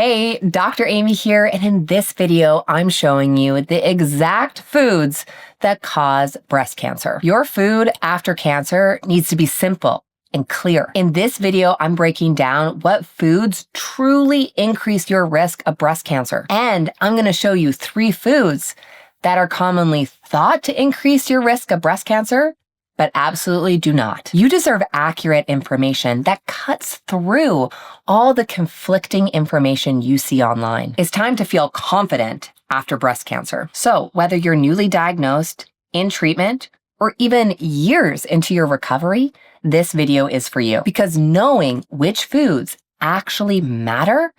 Hey, Dr. Amy here, and in this video, I'm showing you the exact foods that cause breast cancer. Your food after cancer needs to be simple and clear. In this video, I'm breaking down what foods truly increase your risk of breast cancer. And I'm going to show you 3 foods that are commonly thought to increase your risk of breast cancer, but absolutely do not. You deserve accurate information that cuts through all the conflicting information you see online. It's time to feel confident after breast cancer. So whether you're newly diagnosed, in treatment, or even years into your recovery, this video is for you. Because knowing which foods actually matter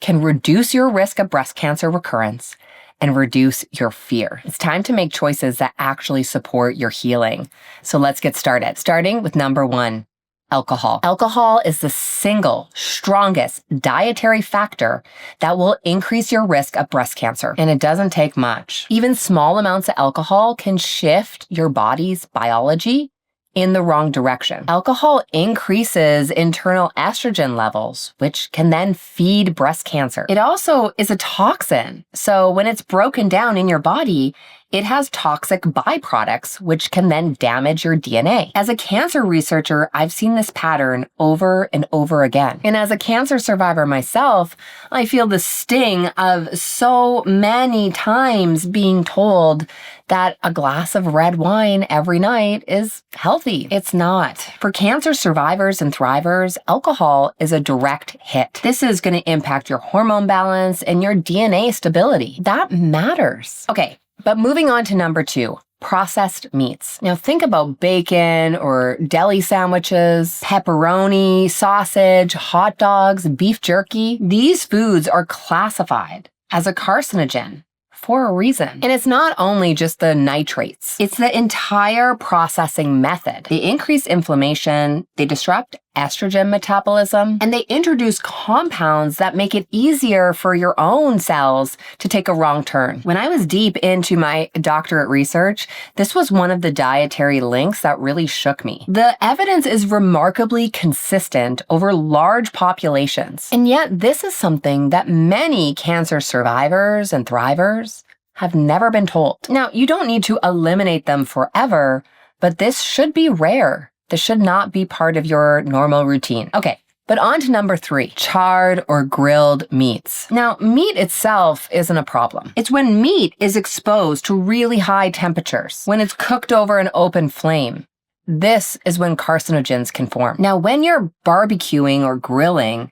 can reduce your risk of breast cancer recurrence and reduce your fear. It's time to make choices that actually support your healing. So let's get started. Starting with number 1, alcohol. Alcohol is the single strongest dietary factor that will increase your risk of breast cancer. And it doesn't take much. Even small amounts of alcohol can shift your body's biology in the wrong direction. Alcohol increases internal estrogen levels, which can then feed breast cancer. It also is a toxin. So when it's broken down in your body, it has toxic byproducts, which can then damage your DNA. As a cancer researcher, I've seen this pattern over and over again. And as a cancer survivor myself, I feel the sting of so many times being told that a glass of red wine every night is healthy. It's not. For cancer survivors and thrivers, alcohol is a direct hit. This is going to impact your hormone balance and your DNA stability. That matters. Okay. But moving on to number 2, processed meats. Now think about bacon or deli sandwiches, pepperoni, sausage, hot dogs, beef jerky. These foods are classified as a carcinogen for a reason. And it's not only just the nitrates, it's the entire processing method. They increase inflammation, they disrupt estrogen metabolism, and they introduce compounds that make it easier for your own cells to take a wrong turn. When I was deep into my doctorate research, this was one of the dietary links that really shook me. The evidence is remarkably consistent over large populations, and yet this is something that many cancer survivors and thrivers have never been told. Now, you don't need to eliminate them forever, but this should be rare. This should not be part of your normal routine. Okay, but on to number 3, charred or grilled meats. Now, meat itself isn't a problem. It's when meat is exposed to really high temperatures, when it's cooked over an open flame. This is when carcinogens can form. Now, when you're barbecuing or grilling,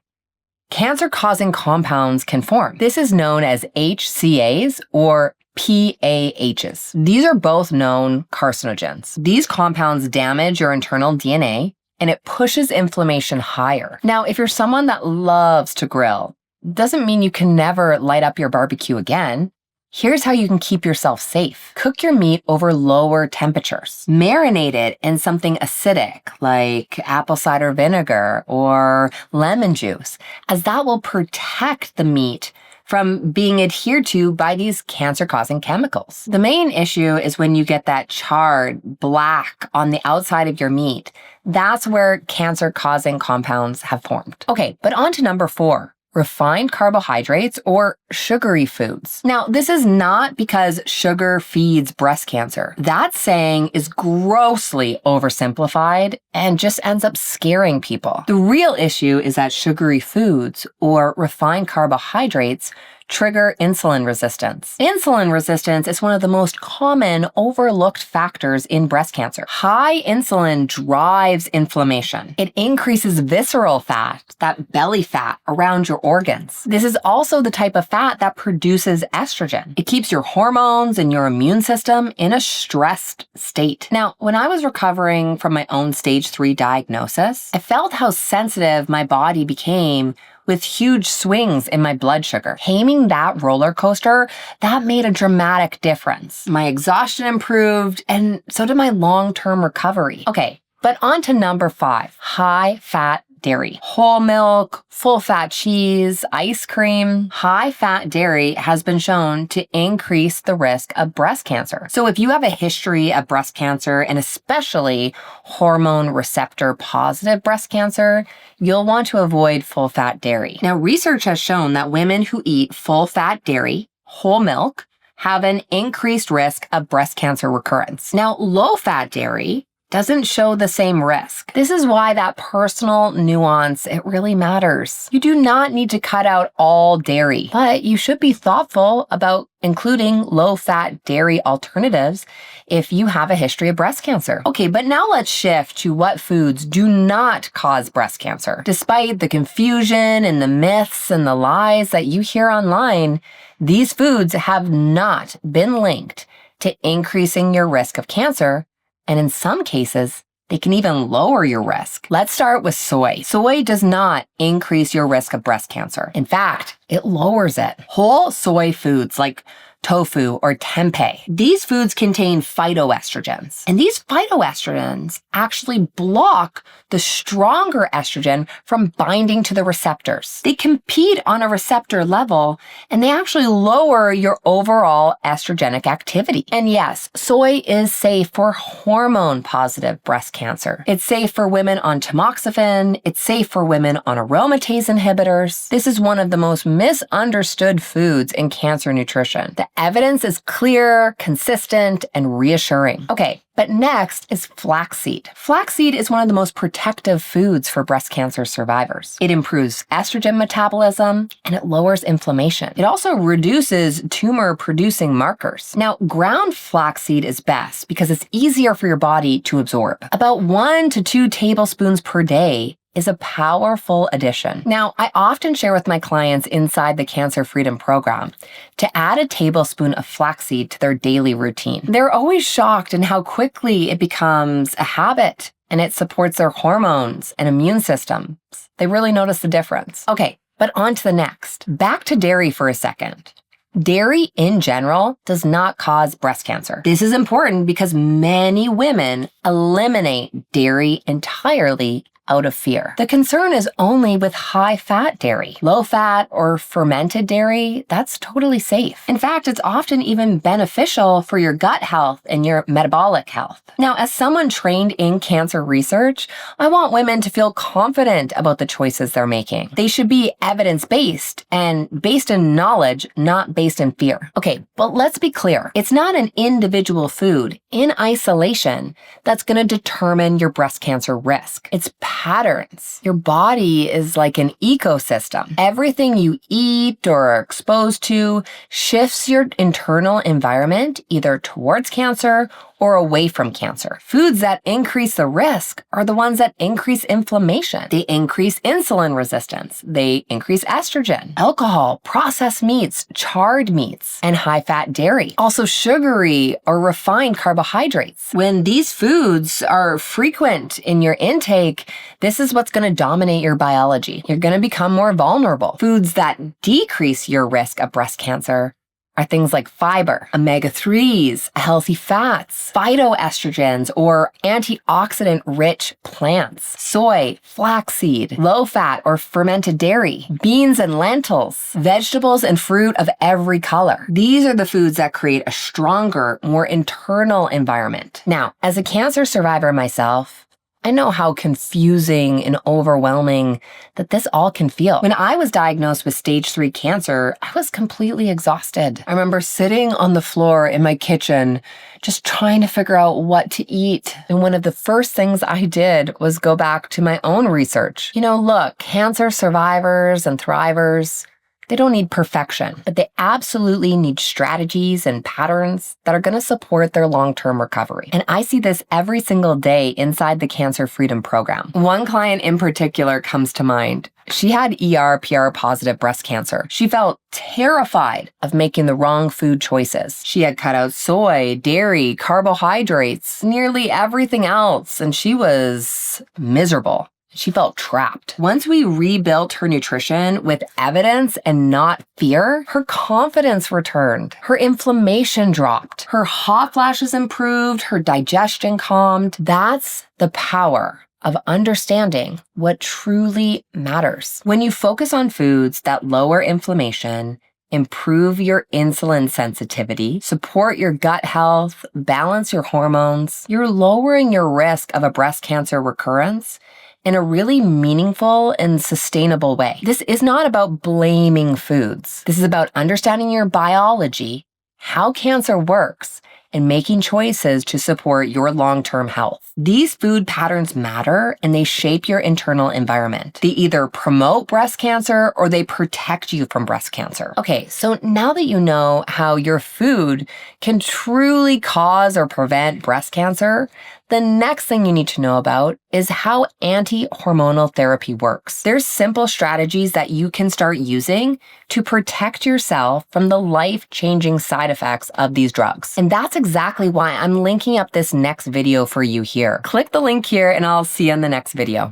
cancer-causing compounds can form. This is known as HCAs or PAHs. These are both known carcinogens. These compounds damage your internal DNA and it pushes inflammation higher. Now, if you're someone that loves to grill, doesn't mean you can never light up your barbecue again. Here's how you can keep yourself safe. Cook your meat over lower temperatures. Marinate it in something acidic like apple cider vinegar or lemon juice, as that will protect the meat from being adhered to by these cancer-causing chemicals. The main issue is when you get that charred black on the outside of your meat. That's where cancer-causing compounds have formed. Okay, but on to number 4. Refined carbohydrates or sugary foods. Now, this is not because sugar feeds breast cancer. That saying is grossly oversimplified and just ends up scaring people. The real issue is that sugary foods or refined carbohydrates trigger insulin resistance. Insulin resistance is one of the most common overlooked factors in breast cancer. High insulin drives inflammation. It increases visceral fat, that belly fat around your organs. This is also the type of fat that produces estrogen. It keeps your hormones and your immune system in a stressed state. Now, when I was recovering from my own stage 3 diagnosis, I felt how sensitive my body became with huge swings in my blood sugar. Taming that roller coaster, that made a dramatic difference. My exhaustion improved, and so did my long-term recovery. Okay, but on to number 5, high-fat dairy. Whole milk, full-fat cheese, ice cream. High-fat dairy has been shown to increase the risk of breast cancer. So if you have a history of breast cancer, and especially hormone receptor positive breast cancer, you'll want to avoid full-fat dairy. Now, research has shown that women who eat full-fat dairy, whole milk, have an increased risk of breast cancer recurrence. Now, low-fat dairy doesn't show the same risk. This is why that personal nuance, it really matters. You do not need to cut out all dairy, but you should be thoughtful about including low-fat dairy alternatives if you have a history of breast cancer. Okay, but now let's shift to what foods do not cause breast cancer. Despite the confusion and the myths and the lies that you hear online, these foods have not been linked to increasing your risk of cancer, and in some cases, they can even lower your risk. Let's start with soy. Soy does not increase your risk of breast cancer. In fact, it lowers it. Whole soy foods like tofu or tempeh, these foods contain phytoestrogens. And these phytoestrogens actually block the stronger estrogen from binding to the receptors. They compete on a receptor level, and they actually lower your overall estrogenic activity. And yes, soy is safe for hormone-positive breast cancer. It's safe for women on tamoxifen. It's safe for women on aromatase inhibitors. This is one of the most misunderstood foods in cancer nutrition. The evidence is clear, consistent, and reassuring. Okay, but next is flaxseed. Flaxseed is one of the most protective foods for breast cancer survivors. It improves estrogen metabolism and it lowers inflammation. It also reduces tumor-producing markers. Now, ground flaxseed is best because it's easier for your body to absorb. About 1 to 2 tablespoons per day is a powerful addition. Now, I often share with my clients inside the Cancer Freedom Program to add a tablespoon of flaxseed to their daily routine. They're always shocked in how quickly it becomes a habit and it supports their hormones and immune systems. They really notice the difference. Okay, but on to the next. Back to dairy for a second. Dairy in general does not cause breast cancer. This is important because many women eliminate dairy entirely out of fear. The concern is only with high-fat dairy. Low-fat or fermented dairy, that's totally safe. In fact, it's often even beneficial for your gut health and your metabolic health. Now, as someone trained in cancer research, I want women to feel confident about the choices they're making. They should be evidence-based and based in knowledge, not based in fear. Okay, but let's be clear. It's not an individual food in isolation that's going to determine your breast cancer risk. It's patterns. Your body is like an ecosystem. Everything you eat or are exposed to shifts your internal environment either towards cancer or away from cancer. Foods that increase the risk are the ones that increase inflammation. They increase insulin resistance. They increase estrogen. Alcohol, processed meats, charred meats, and high-fat dairy. Also sugary or refined carbohydrates. When these foods are frequent in your intake, this is what's going to dominate your biology. You're going to become more vulnerable. Foods that decrease your risk of breast cancer are things like fiber, omega-3s, healthy fats, phytoestrogens, or antioxidant-rich plants, soy, flaxseed, low-fat or fermented dairy, beans and lentils, vegetables and fruit of every color. These are the foods that create a stronger, more internal environment. Now, as a cancer survivor myself, I know how confusing and overwhelming that this all can feel. When I was diagnosed with stage 3 cancer, I was completely exhausted. I remember sitting on the floor in my kitchen, just trying to figure out what to eat. And one of the first things I did was go back to my own research. You know, look, cancer survivors and thrivers, they don't need perfection, but they absolutely need strategies and patterns that are going to support their long-term recovery. And I see this every single day inside the Cancer Freedom Program. One client in particular comes to mind. She had ER/PR positive breast cancer. She felt terrified of making the wrong food choices. She had cut out soy, dairy, carbohydrates, nearly everything else, and she was miserable. She felt trapped. Once we rebuilt her nutrition with evidence and not fear, her confidence returned. Her inflammation dropped. Her hot flashes improved. Her digestion calmed. That's the power of understanding what truly matters. When you focus on foods that lower inflammation, improve your insulin sensitivity, support your gut health, balance your hormones, you're lowering your risk of a breast cancer recurrence in a really meaningful and sustainable way. This is not about blaming foods. This is about understanding your biology, how cancer works, and making choices to support your long-term health. These food patterns matter and they shape your internal environment. They either promote breast cancer or they protect you from breast cancer. Okay, so now that you know how your food can truly cause or prevent breast cancer, the next thing you need to know about is how anti-hormonal therapy works. There's simple strategies that you can start using to protect yourself from the life-changing side effects of these drugs. And that's exactly why I'm linking up this next video for you here. Click the link here and I'll see you in the next video.